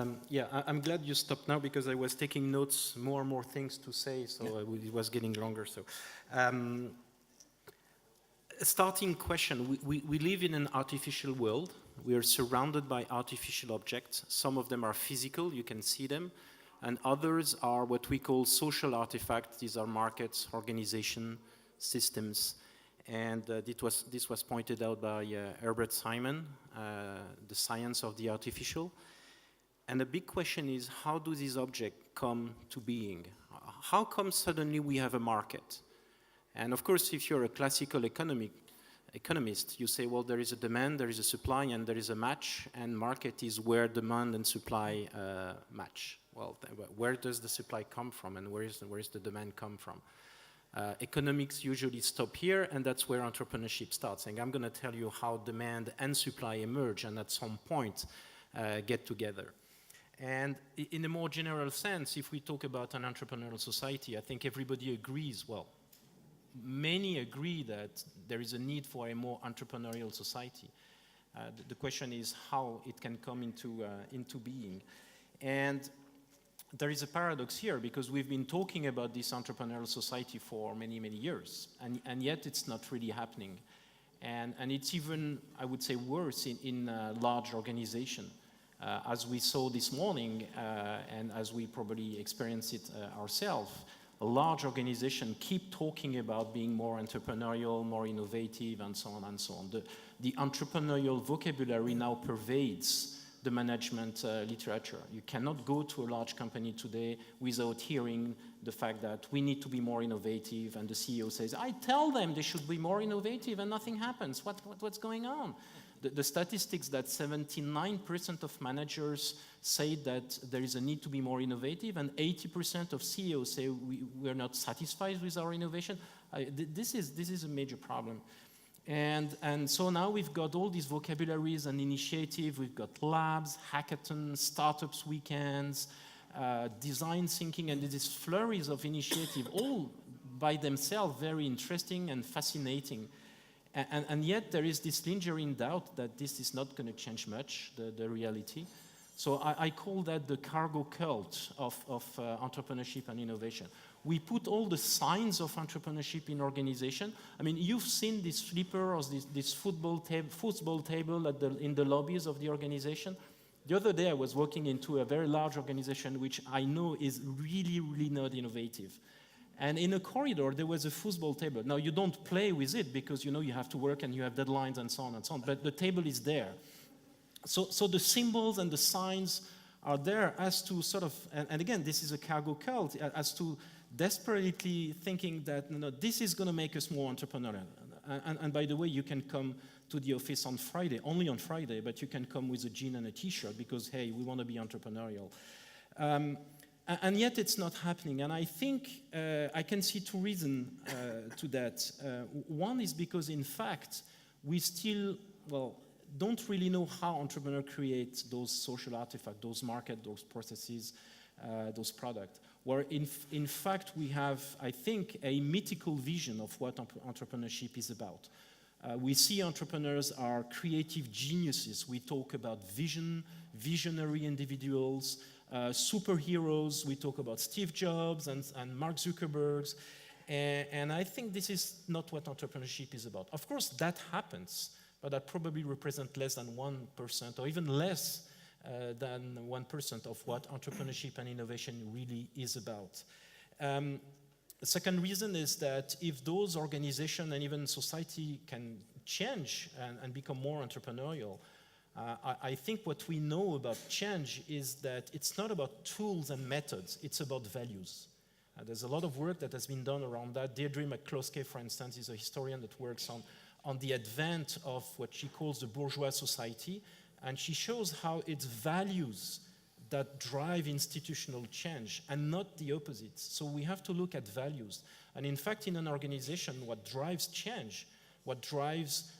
I'm glad you stopped now because I was taking notes, more and more things to say, so it was getting longer. So, starting question, we live in an artificial world. We are surrounded by artificial objects. Some of them are physical, you can see them, and others are what we call social artifacts. These are markets, organization, systems. And this was pointed out by Herbert Simon, the science of the artificial. And the big question is, how do these objects come to being? How come suddenly we have a market? And of course, if you're a classical economist, you say, well, there is a demand, there is a supply, and there is a match, and market is where demand and supply match. Well, where does the supply come from, and where is the demand come from? Economics usually stop here, and that's where entrepreneurship starts. And I'm going to tell you how demand and supply emerge, and at some point get together. And in a more general sense, if we talk about an entrepreneurial society, I think everybody agrees, well, many agree that there is a need for a more entrepreneurial society. The question is how it can come into being. And there is a paradox here, because we've been talking about this entrepreneurial society for many, many years, and yet it's not really happening. And it's even, I would say, worse in large organizations. As we saw this morning, and as we probably experience it ourselves, a large organization keep talking about being more entrepreneurial, more innovative, and so on and so on. The entrepreneurial vocabulary now pervades the management literature. You cannot go to a large company today without hearing the fact that we need to be more innovative, and the CEO says, I tell them they should be more innovative, and nothing happens. What's going on? The statistics that 79% of managers say that there is a need to be more innovative, and 80% of CEOs say we're not satisfied with our innovation. This is a major problem. And so now we've got all these vocabularies and initiatives. We've got labs, hackathons, startups weekends, design thinking, and these flurries of initiative, all by themselves very interesting and fascinating. And yet there is this lingering doubt that this is not going to change much, the reality. So I call that the cargo cult of entrepreneurship and innovation. We put all the signs of entrepreneurship in organization. I mean, you've seen this flipper or this football table in the lobbies of the organization. The other day I was walking into a very large organization which I know is really, really not innovative. And in a corridor, there was a football table. Now, you don't play with it because, you have to work and you have deadlines and so on and so on, but the table is there. So the symbols and the signs are there as to sort of, and again, this is a cargo cult, as to desperately thinking that, this is going to make us more entrepreneurial. And by the way, you can come to the office on Friday, only on Friday, but you can come with a jean and a T-shirt because, hey, we want to be entrepreneurial. And yet it's not happening. And I think I can see two reasons to that. One is because, in fact, we still, don't really know how entrepreneurs create those social artifacts, those markets, those processes, those products. Where in fact we have, I think, a mythical vision of what entrepreneurship is about. We see entrepreneurs are creative geniuses. We talk about visionary individuals, superheroes. We talk about Steve Jobs and Mark Zuckerberg. And I think this is not what entrepreneurship is about. Of course, that happens, but that probably represents less than 1% or even less than 1% of what entrepreneurship and innovation really is about. The second reason is that if those organizations and even society can change and become more entrepreneurial, I think what we know about change is that it's not about tools and methods, it's about values. There's a lot of work that has been done around that. Deirdre McCloskey, for instance, is a historian that works on the advent of what she calls the bourgeois society, and she shows how it's values that drive institutional change and not the opposite. So we have to look at values. And in fact, in an organization, what drives change, what drives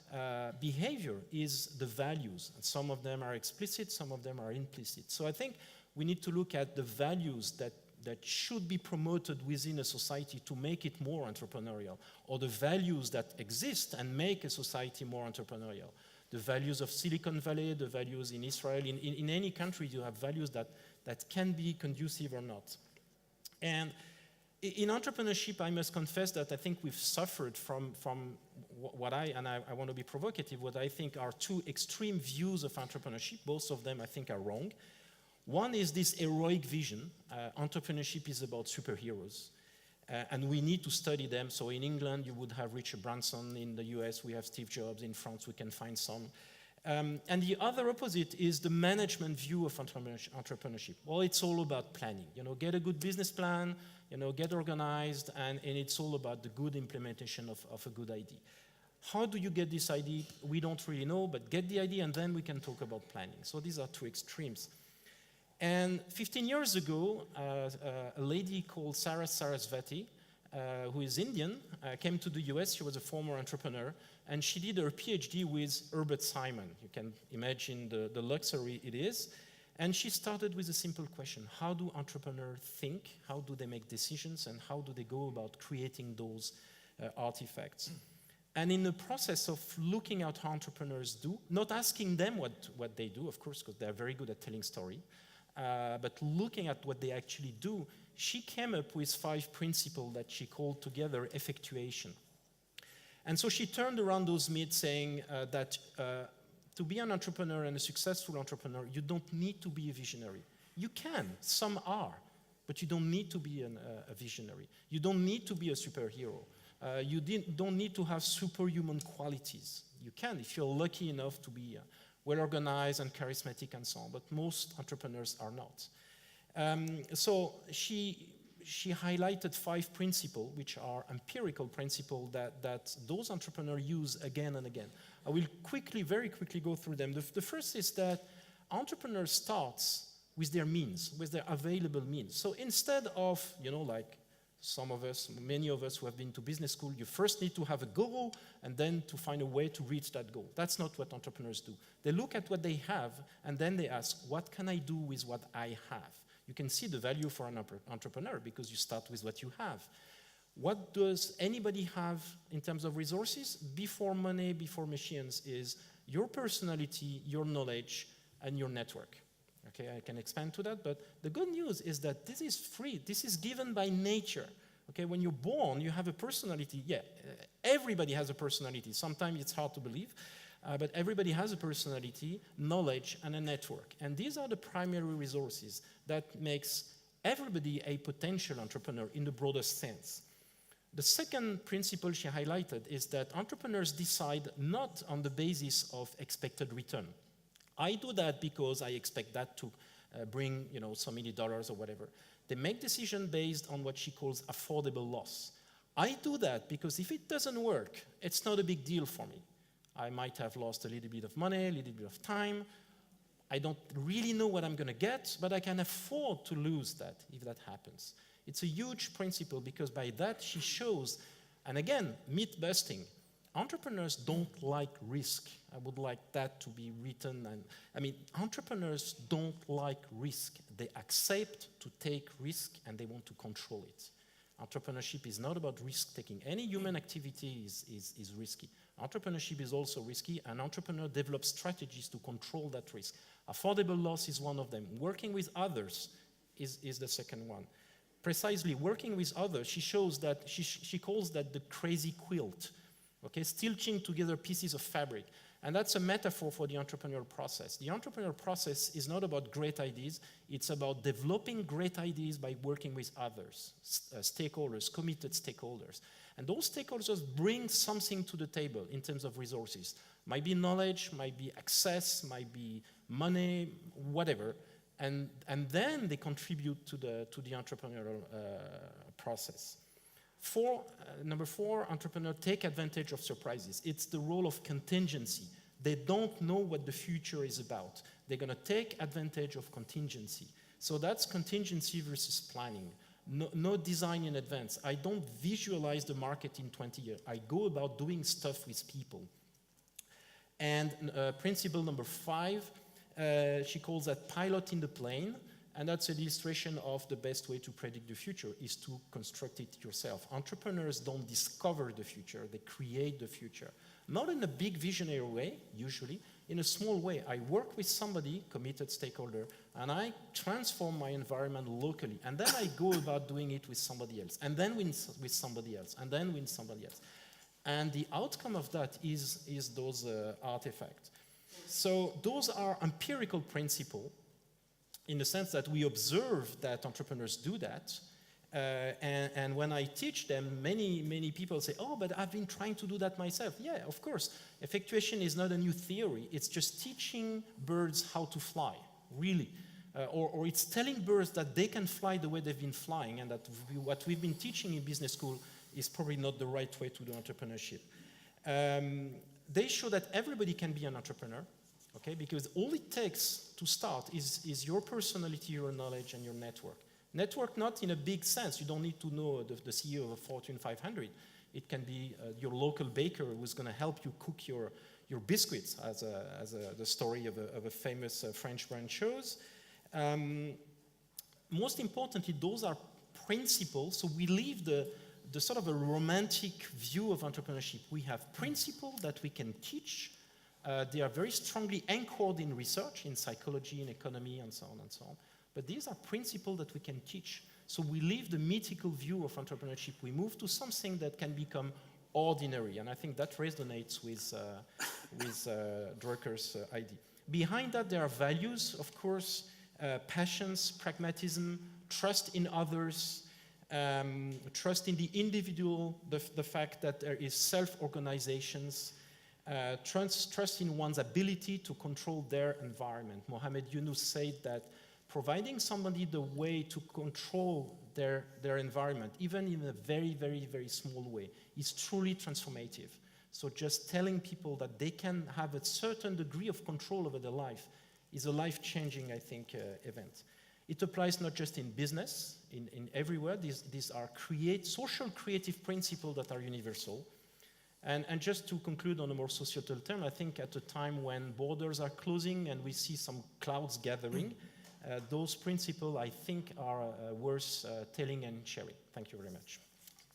behavior is the values. And some of them are explicit, some of them are implicit. So I think we need to look at the values that should be promoted within a society to make it more entrepreneurial, or the values that exist and make a society more entrepreneurial. the values of Silicon Valley, the values in Israel. In any country, you have values that can be conducive or not. And in entrepreneurship, I must confess that I think we've suffered from what I want to be provocative, what I think are two extreme views of entrepreneurship. Both of them, I think, are wrong. One is this heroic vision. Entrepreneurship is about superheroes. And we need to study them. So in England, you would have Richard Branson. In the US, we have Steve Jobs. In France, we can find some. And the other opposite is the management view of entrepreneurship. Well, it's all about planning. Get a good business plan, get organized, and it's all about the good implementation of a good idea. How do you get this idea? We don't really know, but get the idea, and then we can talk about planning. So these are two extremes. And 15 years ago, a lady called Sarah Sarasvati, who is Indian, came to the US. She was a former entrepreneur, and she did her PhD with Herbert Simon. You can imagine the luxury it is. And she started with a simple question: how do entrepreneurs think? How do they make decisions? And how do they go about creating those artifacts? And in the process of looking at how entrepreneurs do, not asking them what they do, of course, because they're very good at telling story, but looking at what they actually do, she came up with 5 principles that she called together effectuation. And so she turned around those myths, saying that to be an entrepreneur and a successful entrepreneur, you don't need to be a visionary. You can, some are, but you don't need to be a visionary. You don't need to be a superhero. You don't need to have superhuman qualities. You can, if you're lucky enough to be well-organized and charismatic and so on, but most entrepreneurs are not. So she highlighted 5 principles, which are empirical principles that those entrepreneurs use again and again. I will very quickly go through them. The first is that entrepreneurs start with their means, with their available means. So instead of, like many of us who have been to business school, you first need to have a goal and then to find a way to reach that goal. That's not what entrepreneurs do. They look at what they have and then they ask, what can I do with what I have? You can see the value for an entrepreneur because you start with what you have. What does anybody have in terms of resources? Before money, before machines, is your personality, your knowledge, and your network. Okay, I can expand to that, but the good news is that this is free. This is given by nature. Okay, when you're born, you have a personality. Yeah, everybody has a personality. Sometimes it's hard to believe, but everybody has a personality, knowledge, and a network. And these are the primary resources that makes everybody a potential entrepreneur in the broadest sense. The second principle she highlighted is that entrepreneurs decide not on the basis of expected return. I do that because I expect that to bring, so many dollars or whatever. They make decisions based on what she calls affordable loss. I do that because if it doesn't work, it's not a big deal for me. I might have lost a little bit of money, a little bit of time. I don't really know what I'm going to get, but I can afford to lose that if that happens. It's a huge principle because by that she shows, and again, myth busting, entrepreneurs don't like risk. I would like that to be written. Entrepreneurs don't like risk. They accept to take risk and they want to control it. Entrepreneurship is not about risk-taking. Any human activity is risky. Entrepreneurship is also risky. An entrepreneur develops strategies to control that risk. Affordable loss is one of them. Working with others is the second one. Precisely, working with others, she shows that, she calls that the crazy quilt. Okay, stitching together pieces of fabric. And that's a metaphor for the entrepreneurial process. The entrepreneurial process is not about great ideas, it's about developing great ideas by working with others, stakeholders, committed stakeholders. And those stakeholders bring something to the table in terms of resources. Might be knowledge, might be access, might be money, whatever. And then they contribute to the entrepreneurial process. Number 4, entrepreneurs take advantage of surprises. It's the role of contingency. They don't know what the future is about. They're going to take advantage of contingency. So that's contingency versus planning. No design in advance. I don't visualize the market in 20 years. I go about doing stuff with people. And principle number 5, she calls that piloting the plane. And that's an illustration of the best way to predict the future is to construct it yourself. Entrepreneurs don't discover the future, they create the future. not in a big visionary way, usually, in a small way. I work with somebody, committed stakeholder, and I transform my environment locally. And then I go about doing it with somebody else, and then with somebody else, and then with somebody else. And the outcome of that is those artifacts. So those are empirical principles in the sense that we observe that entrepreneurs do that. And when I teach them, many people say, oh, but I've been trying to do that myself. Yeah, of course. Effectuation is not a new theory. It's just teaching birds how to fly, really. Or it's telling birds that they can fly the way they've been flying, and that what we've been teaching in business school is probably not the right way to do entrepreneurship. They show that everybody can be an entrepreneur, okay? Because all it takes to start is your personality, your knowledge, and your network. Network not in a big sense. You don't need to know the CEO of a Fortune 500. It can be your local baker who's going to help you cook your biscuits, as the story of a famous French brand shows. Most importantly, those are principles. So we leave the sort of a romantic view of entrepreneurship. We have principles that we can teach. They are very strongly anchored in research, in psychology, in economy, and so on and so on. But these are principles that we can teach. So we leave the mythical view of entrepreneurship. We move to something that can become ordinary. And I think that resonates with Drucker's idea. Behind that, there are values, of course, passions, pragmatism, trust in others, trust in the individual, the fact that there is self-organizations, trust in one's ability to control their environment. Mohamed Yunus said that providing somebody the way to control their environment, even in a very, very, very small way, is truly transformative. So just telling people that they can have a certain degree of control over their life is a life-changing, I think, event. It applies not just in business, in everywhere. These are social creative principles that are universal. And just to conclude on a more societal term, I think at a time when borders are closing and we see some clouds gathering, those principles, I think, are worth telling and sharing. Thank you very much.